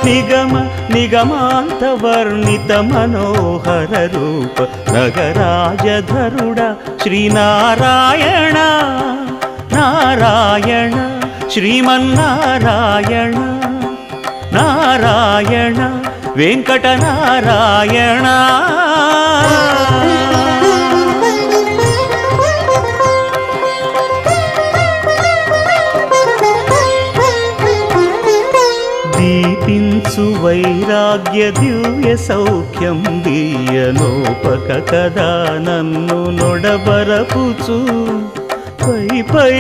నిగమ నిగమాంత వర్ణిత మనోహర రూప నగరాజధరుడ శ్రీనారాయణ నారాయణ శ్రీమన్నారాయణ నారాయణ వెంకటనారాయణ. దీపించు వైరాగ్య దివ్య సౌఖ్యం దీయనోపక కదా నన్ను నొడబరపుచు పై పై